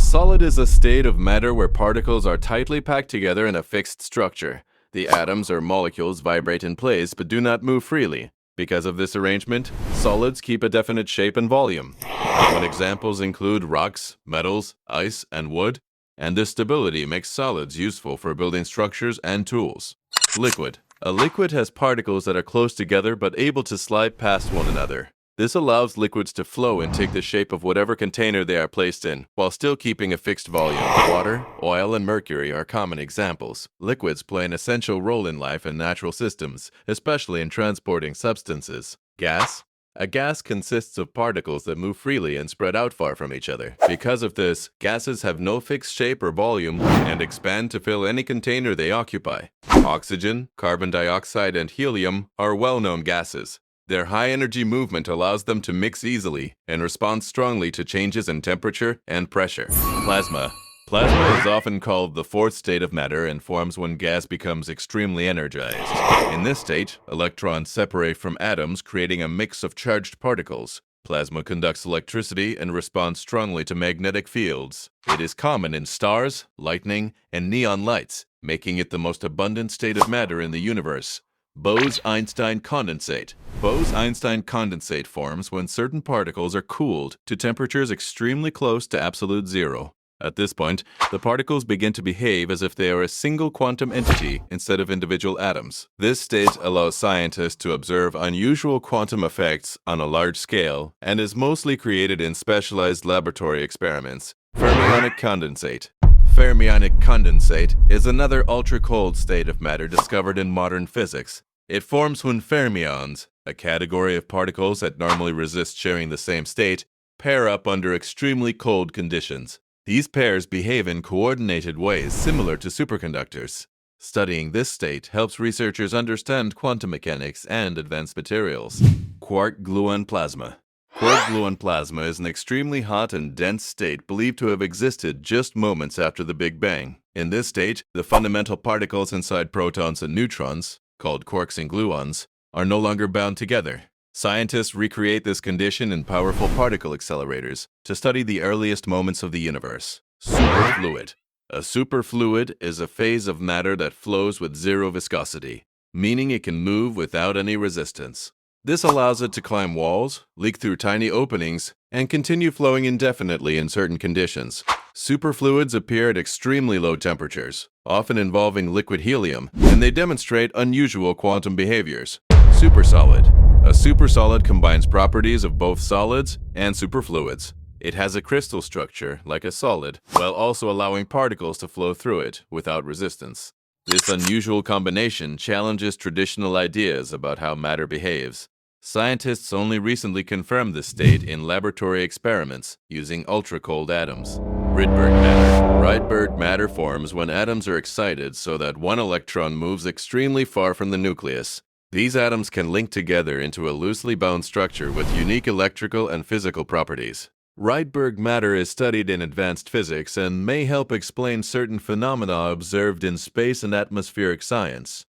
solid is a state of matter where particles are tightly packed together in a fixed structure. The atoms or molecules vibrate in place but do not move freely. Because of this arrangement, solids keep a definite shape and volume. Common examples include rocks, metals, ice, and wood, and this stability makes solids useful for building structures and tools. Liquid. A liquid has particles that are close together but able to slide past one another. This allows liquids to flow and take the shape of whatever container they are placed in, while still keeping a fixed volume. Water, oil, and mercury are common examples. Liquids play an essential role in life and natural systems, especially in transporting substances. Gas. A gas consists of particles that move freely and spread out far from each other. Because of this, gases have no fixed shape or volume and expand to fill any container they occupy. Oxygen, carbon dioxide, and helium are well-known gases. Their high-energy movement allows them to mix easily and respond strongly to changes in temperature and pressure. Plasma. Plasma is often called the fourth state of matter and forms when gas becomes extremely energized. In this state, electrons separate from atoms, creating a mix of charged particles. Plasma conducts electricity and responds strongly to magnetic fields. It is common in stars, lightning, and neon lights, making it the most abundant state of matter in the universe. Bose-Einstein Condensate. Bose-Einstein Condensate forms when certain particles are cooled to temperatures extremely close to absolute zero. At this point, the particles begin to behave as if they are a single quantum entity instead of individual atoms. This state allows scientists to observe unusual quantum effects on a large scale and is mostly created in specialized laboratory experiments. Fermionic condensate. Fermionic condensate is another ultra-cold state of matter discovered in modern physics. It forms when fermions, a category of particles that normally resist sharing the same state, pair up under extremely cold conditions. These pairs behave in coordinated ways similar to superconductors. Studying this state helps researchers understand quantum mechanics and advanced materials. Quark-gluon plasma. Quark-gluon plasma is an extremely hot and dense state believed to have existed just moments after the Big Bang. In this state, the fundamental particles inside protons and neutrons, called quarks and gluons, are no longer bound together. Scientists recreate this condition in powerful particle accelerators to study the earliest moments of the universe. Superfluid. A superfluid is a phase of matter that flows with zero viscosity, meaning it can move without any resistance. This allows it to climb walls, leak through tiny openings, and continue flowing indefinitely in certain conditions. Superfluids appear at extremely low temperatures, often involving liquid helium, and they demonstrate unusual quantum behaviors. Supersolid. A supersolid combines properties of both solids and superfluids. It has a crystal structure, like a solid, while also allowing particles to flow through it without resistance. This unusual combination challenges traditional ideas about how matter behaves. Scientists only recently confirmed this state in laboratory experiments using ultra-cold atoms. Rydberg matter. Rydberg matter forms when atoms are excited so that one electron moves extremely far from the nucleus. These atoms can link together into a loosely bound structure with unique electrical and physical properties. Rydberg matter is studied in advanced physics and may help explain certain phenomena observed in space and atmospheric science.